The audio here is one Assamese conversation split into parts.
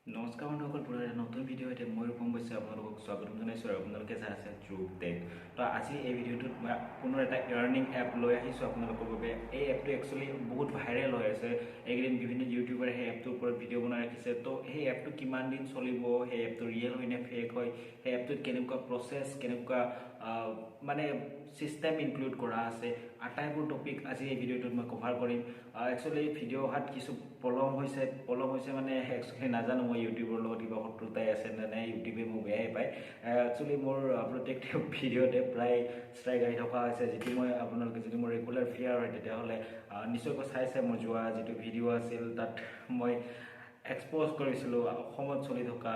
নমস্কাৰ বন্ধুসকল, পুনৰ এটা নতুন ভিডিঅ' সৈতে মই ৰূপম বৈশ্যই আপোনালোকক স্বাগতম জনাইছোঁ আৰু আপোনালোকে চাই আছে Jruptech। তো আজি এই ভিডিঅ'টোত মই পুনৰ এটা আৰ্নিং এপ লৈ আহিছোঁ আপোনালোকৰ বাবে। এই এপটো একচুৱেলি বহুত ভাইৰেল হৈ আছে। এইকেইদিন বিভিন্ন ইউটিউবাৰে সেই এপটোৰ ওপৰত ভিডিঅ' বনাই ৰাখিছে। তো সেই এপটো কিমান দিন চলিব, সেই এপটো ৰিয়েল হয় নে ফেক হয়, সেই এপটোত কেনেকুৱা প্ৰচেছ, কেনেকুৱা মানে চিষ্টেম ইনক্লুড কৰা আছে, আটাইবোৰ টপিক আজি এই ভিডিঅ'টোত মই কভাৰ কৰিম। একচুৱেলি ভিডিঅ' অহাত কিছু পলম হৈছে মানে একচুৱেলি নাজানো মই ইউটিউবৰ লগত কিবা শত্ৰুতাই আছে নে নাই, ইউটিউবে মোক বেয়াই পায়। একচুৱেলি মোৰ প্ৰত্যেকটো ভিডিঅ'তে প্ৰায় ষ্ট্ৰাইক আহি থকা হৈছে, যিটো মই আপোনালোকে যদি মোৰ ৰেগুলাৰ ফিয়াৰ হয় তেতিয়াহ'লে নিশ্চয়কৈ চাইছে। মোৰ যোৱা যিটো ভিডিঅ' আছিল তাত মই এক্সপ'জ কৰিছিলোঁ অসমত চলি থকা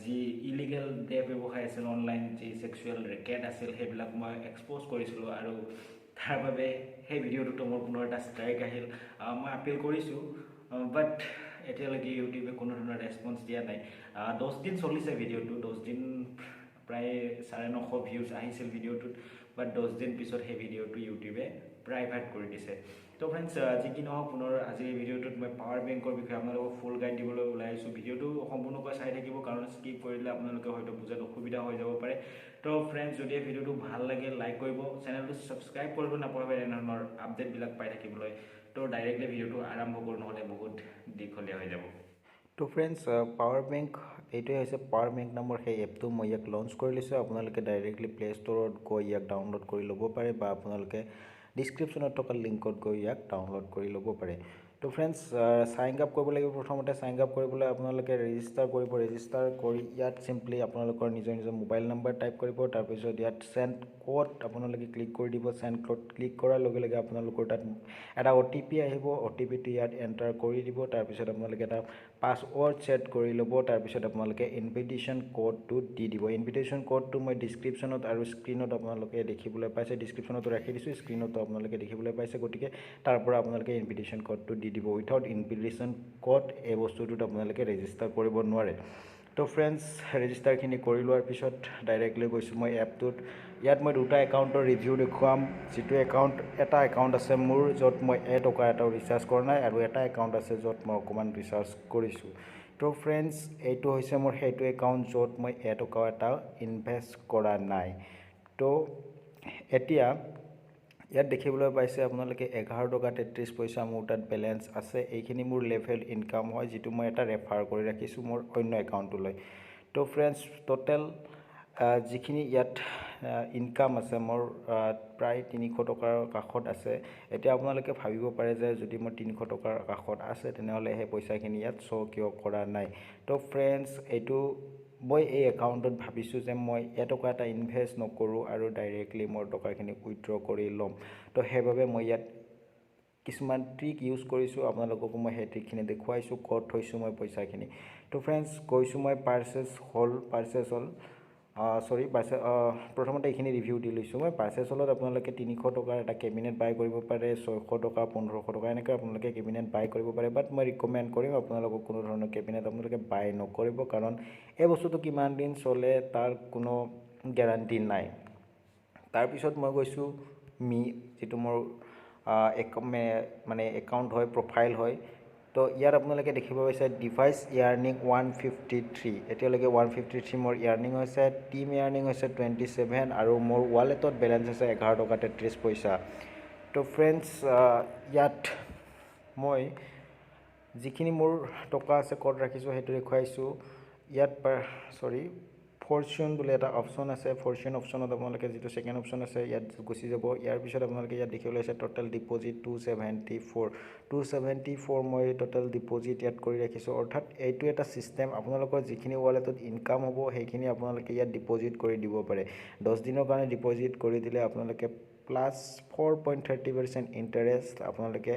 যি ইলিগেল ব্যৱসায় আছিল, অনলাইন যি ছেক্সুৱেল ৰেকেট আছিল, সেইবিলাক মই এক্সপ'জ কৰিছিলোঁ। আৰু তাৰ বাবে সেই ভিডিঅ'টোতো মোৰ পুনৰ এটা ষ্ট্ৰাইক আহিল। মই আপিল কৰিছোঁ, বাট এতিয়ালৈকে ইউটিউবে কোনো ধৰণৰ ৰেছপন্স দিয়া নাই। 10 দিন চলিছে ভিডিঅ'টো, 10 দিন প্ৰায় 950 ভিউজ আহিছিল ভিডিঅ'টোত, বাট 10 দিন পিছত সেই ভিডিঅ'টো ইউটিউবে প্ৰাইভেট কৰি দিছে। তো ফ্ৰেণ্ডছ, যি কি নহওক, পুনৰ আজিৰ এই ভিডিঅ'টোত মই পাৱাৰ বেংকৰ বিষয়ে আপোনালোকক ফুল গাইড দিবলৈ ওলাই আহিছোঁ। ভিডিঅ'টো সম্পূৰ্ণকৈ চাই থাকিব, কাৰণ স্কিপ কৰিলে আপোনালোকে হয়তো বুজাত অসুবিধা হৈ যাব পাৰে। তো ফ্ৰেণ্ডছ, যদি এই ভিডিঅ'টো ভাল লাগে লাইক কৰিব, চেনেলটো ছাবস্ক্ৰাইব কৰিব নাপাহৰিব এনেধৰণৰ আপডেটবিলাক পাই থাকিবলৈ। তো ডাইৰেক্টলি ভিডিঅ'টো আৰম্ভ কৰোঁ, নহ'লে বহুত দীঘলীয়া হৈ যাব। তো ফ্ৰেণ্ডছ, পাৱাৰ বেংক এইটোৱে হৈছে পাৱাৰ বেংক নামৰ সেই এপটো মই ইয়াক লঞ্চ কৰি লৈছোঁ। আপোনালোকে ডাইৰেক্টলি প্লে' ষ্ট'ৰত গৈ ইয়াক ডাউনলোড কৰি ল'ব পাৰে, বা আপোনালোকে ডিছক্ৰিপশ্যনত থকা লিংকত গৈ ইয়াক ডাউনলোড কৰি ল'ব পাৰে। তো ফ্ৰেণ্ডছ, চাইন আপ কৰিব লাগিব। প্ৰথমতে চাইন আপ কৰিবলৈ আপোনালোকে ৰেজিষ্টাৰ কৰিব। ৰেজিষ্টাৰ কৰি ইয়াত চিম্পলি আপোনালোকৰ নিজৰ মোবাইল নাম্বাৰ টাইপ কৰিব। তাৰপিছত ইয়াত চেণ্ড ক'ড আপোনালোকে ক্লিক কৰি দিব। চেণ্ড ক'ড ক্লিক কৰাৰ লগে লগে আপোনালোকৰ তাত এটা OTP আহিব। OTPটো ইয়াত এণ্টাৰ কৰি দিব। তাৰপিছত আপোনালোকে এটা পাছৱৰ্ড ছেট কৰি ল'ব। তাৰপিছত আপোনালোকে ইনভিটেশ্যন ক'ডটো দি দিব। ইনভিটেশ্যন ক'ডটো মই ডিছক্ৰিপশ্যনত আৰু স্ক্ৰীণত আপোনালোকে দেখিবলৈ পাইছে। ডিছক্ৰিপশ্যনতো ৰাখি দিছোঁ, স্ক্ৰীণতো আপোনালোকে দেখিবলৈ পাইছে। গতিকে তাৰ পৰা আপোনালোকে ইনভিটেশ্যন ক'ডটো দি দিব। উইথাউট ইনভিটেশ্যন ক'ড এই বস্তুটোত আপোনালোকে ৰেজিষ্টাৰ কৰিব নোৱাৰে। তো ফ্ৰেণ্ডছ, ৰেজিষ্টাৰখিনি কৰি লোৱাৰ পিছত ডাইৰেক্টলি গৈছোঁ মই এপটোত। ইয়াত মই দুটা একাউণ্টৰ ৰিভিউ দেখুৱাম। যিটো এটা একাউণ্ট আছে মোৰ, য'ত মই টকা এটাও ৰিচাৰ্জ কৰা নাই, আৰু এটা একাউণ্ট আছে য'ত মই অকণমান ৰিচাৰ্জ কৰিছোঁ। তো ফ্ৰেণ্ডছ, এইটো হৈছে মোৰ সেইটো একাউণ্ট য'ত মই টকা এটাও ইনভেষ্ট কৰা নাই। তো এতিয়া ইয়াত দেখিবলৈ পাইছে আপোনালোকে 11 টকা 33 পইচা মোৰ তাত বেলেঞ্চ আছে। এইখিনি মোৰ লেভেল ইনকাম হয়, যিটো মই এটা ৰেফাৰ কৰি ৰাখিছোঁ মোৰ অন্য একাউণ্টলৈ। তো ফ্ৰেণ্ডছ, টোটেল যিখিনি ইয়াত ইনকাম আছে মোৰ প্ৰায় 300 টকাৰ কাষত আছে। এতিয়া আপোনালোকে ভাবিব পাৰে যে যদি মোৰ 300 টকাৰ কাষত আছে তেনেহ'লে সেই পইচাখিনি ইয়াত শ্ব' কিয় কৰা নাই। তো ফ্ৰেণ্ডছ, এইটো মই এই একাউণ্টত ভাবিছোঁ যে মই টকা এটা ইনভেষ্ট নকৰোঁ আৰু ডাইৰেক্টলি মোৰ টকাখিনি উইথড্ৰ কৰি ল'ম। তো সেইবাবে মই ইয়াত কিছুমান ট্ৰিক ইউজ কৰিছোঁ। আপোনালোককো মই সেই ট্ৰিকখিনি দেখুৱাইছোঁ, ক'ত থৈছোঁ মই পইচাখিনি। তো ফ্ৰেণ্ডছ, গৈছোঁ মই পাৰ্চেছ হ'ল। প্ৰথমতে এইখিনি ৰিভিউ দি লৈছোঁ মই। পাৰ্চেছ হলত আপোনালোকে 300 টকাৰ এটা কেবিনেট বাই কৰিব পাৰে, 600 টকা, 1500 টকা এনেকৈ আপোনালোকে কেবিনেট বাই কৰিব পাৰে। বাট মই ৰিকমেণ্ড কৰিম আপোনালোকক কোনো ধৰণৰ কেবিনেট আপোনালোকে বাই নকৰিব, কাৰণ এই বস্তুটো কিমান দিন চলে তাৰ কোনো গেৰাণ্টি নাই। তাৰপিছত মই গৈছোঁ যিটো মোৰ মানে একাউণ্ট হয়, প্ৰফাইল হয়। তো ইয়াত আপোনালোকে দেখিব পাইছে ডিভাইচ ইয়াৰ্নিং 153। এতিয়ালৈকে 153 মোৰ ইয়াৰ্নিং হৈছে। টিম ইয়াৰ্নিং হৈছে 27, আৰু মোৰ ৱালেটত বেলেঞ্চ আছে 11 টকা 33 পইচা। তো ফ্ৰেণ্ডছ, ইয়াত মই যিখিনি মোৰ টকা আছে ক'ত ৰাখিছোঁ সেইটো দেখুৱাইছোঁ। ইয়াত ফৰচুন বুলি এটা অপশ্যন আছে। ফৰচুন অপশ্যনত আপোনালোকে যিটো ছেকেণ্ড অপশ্যন আছে ইয়াত গুচি যাব। ইয়াৰ পিছত আপোনালোকে ইয়াত দেখিবলৈ আছে টোটেল ডিপ'জিট 274 মই টোটেল ডিপ'জিট ইয়াত কৰি ৰাখিছোঁ। অৰ্থাৎ এইটো এটা ছিষ্টেম, আপোনালোকৰ যিখিনি ৱালেটত ইনকাম হ'ব সেইখিনি আপোনালোকে ইয়াত ডিপ'জিট কৰি দিব পাৰে। 10 দিনৰ কাৰণে ডিপ'জিট কৰি দিলে আপোনালোকে প্লাছ 4.30% ইণ্টাৰেষ্ট আপোনালোকে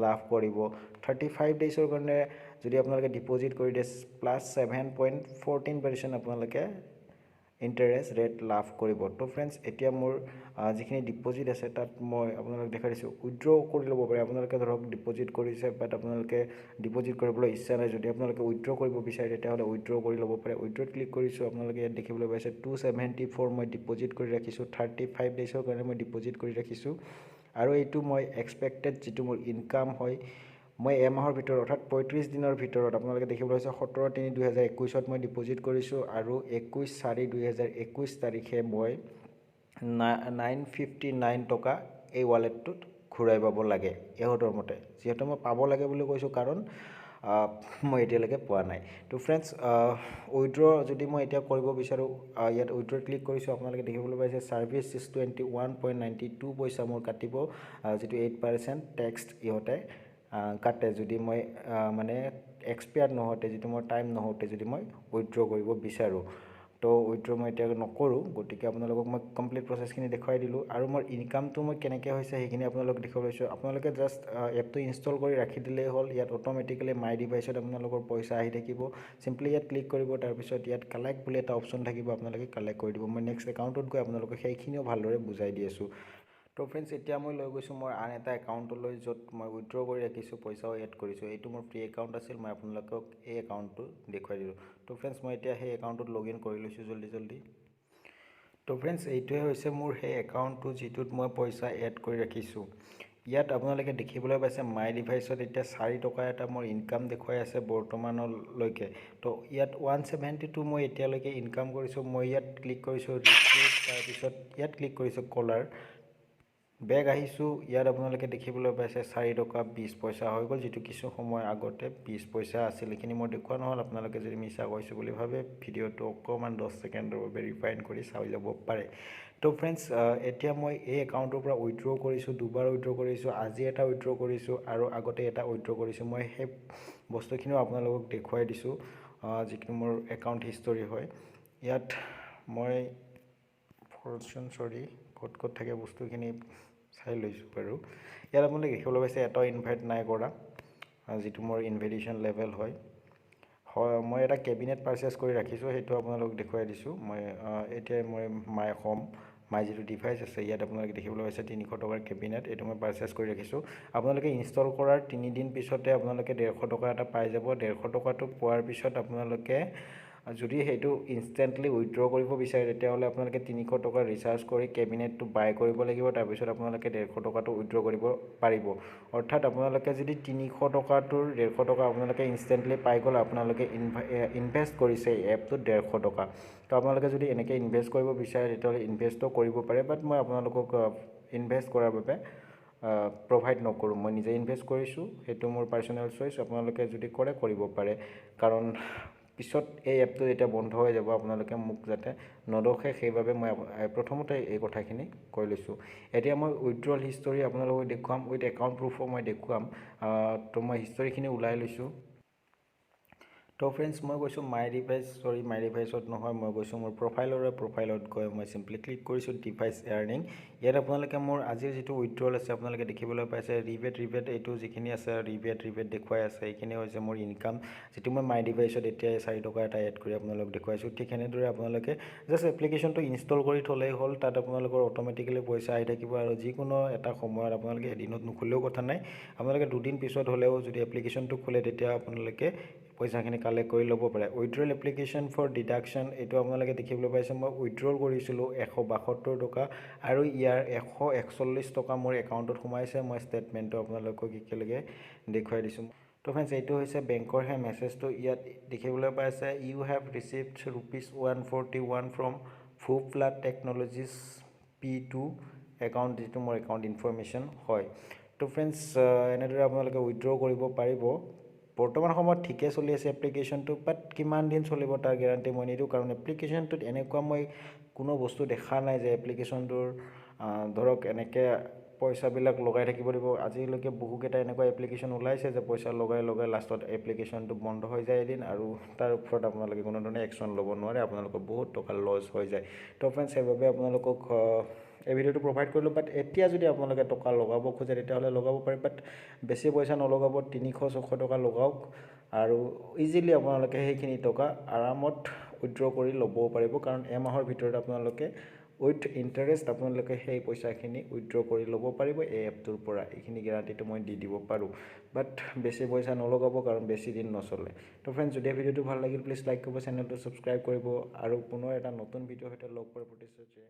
লাভ কৰিব। 35 ডেইজৰ কাৰণে যদি আপোনালোকে ডিপ'জিট কৰি দিয়ে প্লাছ 7.14% আপোনালোকে ইণ্টাৰেষ্ট ৰেট লাভ কৰিব। তো ফ্ৰেণ্ডছ, এতিয়া মোৰ যিখিনি ডিপ'জিট আছে তাত মই আপোনালোকক দেখাই দিছোঁ। উইথড্ৰ কৰি ল'ব পাৰে। আপোনালোকে ধৰক ডিপ'জিট কৰিছে, বাট আপোনালোকে ডিপ'জিট কৰিবলৈ ইচ্ছা নাই, যদি আপোনালোকে উইথড্ৰ কৰিব বিচাৰে তেতিয়াহ'লে উইথড্ৰ কৰি ল'ব পাৰে। উইথড্ৰত ক্লিক কৰিছোঁ। আপোনালোকে ইয়াত দেখিবলৈ পাইছে 274 মই ডিপ'জিট কৰি ৰাখিছোঁ। 35 ডেইজৰ কাৰণে মই ডিপ'জিট কৰি ৰাখিছোঁ। আৰু এইটো মই এক্সপেক্টেড যিটো মোৰ ইনকাম হয় মই এমাহৰ ভিতৰত অৰ্থাৎ 35 দিনৰ ভিতৰত আপোনালোকে দেখিবলৈ পাইছে 17/3/2021 মই ডিপজিট কৰিছোঁ আৰু 21/4/2021 তাৰিখে মই 959 টকা এই ৱালেটটোত ঘূৰাই পাব লাগে ইহঁতৰ মতে। যিহেতু মই পাব লাগে বুলি কৈছোঁ কাৰণ মই এতিয়ালৈকে পোৱা নাই। তো ফ্ৰেণ্ডছ, উইথড্ৰ যদি মই এতিয়া কৰিব বিচাৰোঁ, ইয়াত উইথড্ৰ ক্লিক কৰিছোঁ। আপোনালোকে দেখিবলৈ পাইছে ছাৰ্ভিচ 21.92 পইচা মোৰ কাটিব, যিটো 8% টেক্স ইহঁতে কাটে যদি মই মানে এক্সপায়াৰ নহওঁতে, যিটো মোৰ টাইম নহওঁতে যদি মই উইথড্ৰ কৰিব বিচাৰোঁ। তো উইথড্ৰ মই এতিয়া নকৰোঁ, গতিকে আপোনালোকক মই কমপ্লিট প্ৰচেছখিনি দেখুৱাই দিলোঁ। আৰু মোৰ ইনকামটো মই কেনেকৈ হৈছে সেইখিনি আপোনালোকক দেখুৱাই পাইছোঁ। আপোনালোকে জাষ্ট এপটো ইনষ্টল কৰি ৰাখি দিলেই হ'ল। ইয়াত অট'মেটিকেলি মাই ডিভাইচত আপোনালোকৰ পইচা আহি থাকিব। চিম্পলি ইয়াত ক্লিক কৰিব, তাৰপিছত ইয়াত কালেক্ট বুলি এটা অপশ্যন থাকিব, আপোনালোকে কালেক্ট কৰি দিব। মই নেক্সট একাউণ্টত গৈ আপোনালোকক সেইখিনিও ভালদৰে বুজাই দি আছোঁ। তো ফ্ৰেণ্ডছ, এতিয়া মই লৈ গৈছোঁ মোৰ আন এটা একাউণ্টলৈ, য'ত মই উইথড্ৰ কৰি ৰাখিছোঁ, পইচাও এড কৰিছোঁ। এইটো মোৰ ফ্ৰী একাউণ্ট আছিল, মই আপোনালোকক এই একাউণ্টটো দেখুৱাই দিলোঁ। তো ফ্ৰেণ্ডছ, মই এতিয়া সেই একাউণ্টত লগ ইন কৰি লৈছোঁ জল্দি। তো ফ্ৰেণ্ডছ, এইটোৱে হৈছে মোৰ সেই একাউণ্টটো যিটোত মই পইচা এড কৰি ৰাখিছোঁ। ইয়াত আপোনালোকে দেখিবলৈ পাইছে মাই ডিভাইচত এতিয়া 4 টকা এটা মোৰ ইনকাম দেখুৱাই আছে বৰ্তমানলৈকে। তো ইয়াত 172 মই এতিয়ালৈকে ইনকাম কৰিছোঁ। মই ইয়াত ক্লিক কৰিছোঁ ৰিচিভ, তাৰপিছত ইয়াত ক্লিক কৰিছোঁ কলাৰ, বেগ আহিছোঁ। ইয়াত আপোনালোকে দেখিবলৈ পাইছে 4 টকা 20 পইচা হৈ গ'ল, যিটো কিছু সময় আগতে 20 পইচা আছিল। এইখিনি মই দেখুওৱা নহ'ল, আপোনালোকে যদি মিছা কৈছোঁ বুলি ভাবে ভিডিঅ'টো অকণমান 10 ছেকেণ্ডৰ বাবে ৰিফাইন কৰি চাই ল'ব পাৰে। তো ফ্ৰেণ্ডছ, এতিয়া মই এই একাউণ্টৰ পৰা উইথড্ৰ কৰিছোঁ, 2বাৰ উইথড্ৰ কৰিছোঁ, আজি এটা উইথড্ৰ কৰিছোঁ আৰু আগতে এটা উইথড্ৰ কৰিছোঁ। মই সেই বস্তুখিনিও আপোনালোকক দেখুৱাই দিছোঁ, যিখিনি মোৰ একাউণ্ট হিষ্টৰী হয়। ইয়াত মই ক'ত থাকে বস্তুখিনি চাই লৈছোঁ বাৰু। ইয়াত আপোনালোকে দেখিবলৈ পাইছে এটাও ইনভাইট নাই কৰা, যিটো মোৰ ইনভাইটেশ্যন লেভেল হয়। মই এটা কেবিনেট পাৰচেছ কৰি ৰাখিছোঁ, সেইটো আপোনালোকক দেখুৱাই দিছোঁ। মই এতিয়া মই মাই যিটো ডিভাইচ আছে, ইয়াত আপোনালোকে দেখিবলৈ পাইছে 300 টকাৰ কেবিনেট, এইটো মই পাৰচেছ কৰি ৰাখিছোঁ। আপোনালোকে ইনষ্টল কৰাৰ 3 দিন পিছতে আপোনালোকে 150 টকা এটা পাই যাব। 150 টকাটো পোৱাৰ পিছত আপোনালোকে যদি সেইটো ইনষ্টেণ্টলি উইথড্ৰ কৰিব বিচাৰে, তেতিয়াহ'লে আপোনালোকে 300 টকা ৰিচাৰ্জ কৰি কেবিনেটটো বাই কৰিব লাগিব। তাৰপিছত আপোনালোকে 150 টকাটো উইথড্ৰ কৰিব পাৰিব। অৰ্থাৎ আপোনালোকে যদি 300 টকাটোৰ 150 টকা আপোনালোকে ইনষ্টেণ্টলি পাই গ'ল, আপোনালোকে ইনভেষ্ট কৰিছে এপটোত 150 টকা। তো আপোনালোকে যদি এনেকৈ ইনভেষ্ট কৰিব বিচাৰে, তেতিয়াহ'লে ইনভেষ্টও কৰিব পাৰে, বাট মই আপোনালোকক ইনভেষ্ট কৰাৰ বাবে প্ৰভাইড নকৰোঁ। মই নিজে ইনভেষ্ট কৰিছোঁ, সেইটো মোৰ পাৰ্চনেল চইচ। আপোনালোকে যদি কৰে কৰিব পাৰে, কাৰণ পিছত এই এপটো যেতিয়া বন্ধ হৈ যাব, আপোনালোকে মোক যাতে নদখে, সেইবাবে মই প্ৰথমতে এই কথাখিনি কৈ লৈছোঁ। এতিয়া মই উইথড্ৰল হিষ্টৰী আপোনালোকক দেখুৱাম, উইথ একাউণ্ট প্ৰুফো মই দেখুৱাম। তো মই হিষ্টৰীখিনি ওলাই লৈছোঁ। তো ফ্ৰেণ্ডছ, মই গৈছোঁ মাই ডিভাইচত নহয়, মই গৈছোঁ মোৰ প্ৰফাইলত গৈ মই চিম্পলি ক্লিক কৰিছোঁ ডিভাইচ এয়াৰ্নিং। ইয়াত আপোনালোকে মোৰ আজিৰ যিটো উইথড্ৰল আছে, আপোনালোকে দেখিবলৈ পাইছে ৰিবেট, এইটো যিখিনি আছে ৰিবেট দেখুৱাই আছে, এইখিনি হৈছে মোৰ ইনকাম, যিটো মই মাই ডিভাইচত এতিয়া 4 টকা এটা এড কৰি আপোনালোকক দেখুৱাইছোঁ। ঠিক সেনেদৰে আপোনালোকে জাষ্ট এপ্লিকেশ্যনটো ইনষ্টল কৰি থ'লেই হ'ল, তাত আপোনালোকৰ অট'মেটিকেলি পইচা আহি থাকিব। আৰু যিকোনো এটা সময়ত আপোনালোকে এদিনত নুখুলেও কথা নাই, আপোনালোকে 2 দিন পিছত হ'লেও যদি এপ্লিকেশ্যনটো খোলে, তেতিয়া আপোনালোকে পইচাখিনি কালেক্ট কৰি ল'ব পাৰে। উইথড্ৰল এপ্লিকেশ্যন ফৰ ডিডাকশ্যন, এইটো আপোনালোকে দেখিবলৈ পাইছে মই উইথড্ৰল কৰিছিলোঁ 172 টকা আৰু ইয়াৰ 141 টকা মোৰ একাউণ্টত সোমাইছে। মই ষ্টেটমেণ্টটো আপোনালোকক একেলগে দেখুৱাই দিছোঁ। তো ফ্ৰেণ্ডছ, এইটো হৈছে বেংকৰ সেই মেছেজটো। ইয়াত দেখিবলৈ পাইছে ইউ হেভ ৰিচিভড ₹141 ফ্ৰম ফুফলা টেকন'লজিজ P2 একাউণ্ট, যিটো মোৰ একাউণ্ট ইনফৰমেশ্যন হয়। তো ফ্ৰেণ্ডছ, এনেদৰে আপোনালোকে উইথড্ৰ কৰিব পাৰিব। বৰ্তমান সময়ত ঠিকে চলি আছে এপ্লিকেশ্যনটো, বাট কিমান দিন চলিব তাৰ গেৰাণ্টি মই নিদিওঁ, কাৰণ এপ্লিকেশ্যনটোত এনেকুৱা মই কোনো বস্তু দেখা নাই যে এপ্লিকেশ্যনটোৰ ধৰক এনেকৈ পইচাবিলাক লগাই থাকিব দিব। আজিলৈকে বহুকেইটা এনেকুৱা এপ্লিকেশ্যন ওলাইছে যে পইচা লগাই লাষ্টত এপ্লিকেশ্যনটো বন্ধ হৈ যায় এদিন, আৰু তাৰ ওপৰত আপোনালোকে কোনো ধৰণে একশ্যন ল'ব নোৱাৰে, আপোনালোকৰ বহুত টকা লছ হৈ যায়। তো ফ্ৰেণ্ডছ, সেইবাবে আপোনালোকক এই ভিডিঅ'টো প্ৰভাইড কৰিলোঁ। বাট এতিয়া যদি আপোনালোকে টকা লগাব খোজে, তেতিয়াহ'লে লগাব পাৰে, বাট বেছি পইচা নলগাব, 300-400 টকা লগাওক, আৰু ইজিলি আপোনালোকে সেইখিনি টকা আৰামত উইথড্ৰ কৰি ল'বও পাৰিব। কাৰণ এমাহৰ ভিতৰত আপোনালোকে উইথ ইণ্টাৰেষ্ট আপোনালোকে সেই পইচাখিনি উইথড্ৰ কৰি ল'ব পাৰিব এই এপটোৰ পৰা। এইখিনি গেৰাণ্টিটো মই দি দিব পাৰোঁ, বাট বেছি পইচা নলগাব, কাৰণ বেছি দিন নচলে। তো ফ্ৰেণ্ডছ, যদি ভিডিঅ'টো ভাল লাগিল, প্লিজ লাইক কৰিব, চেনেলটো ছাবস্ক্ৰাইব কৰিব, আৰু পুনৰ এটা নতুন ভিডিঅ'ৰ সৈতে লগ পোৱাৰ প্ৰতিশ্ৰুতিৰে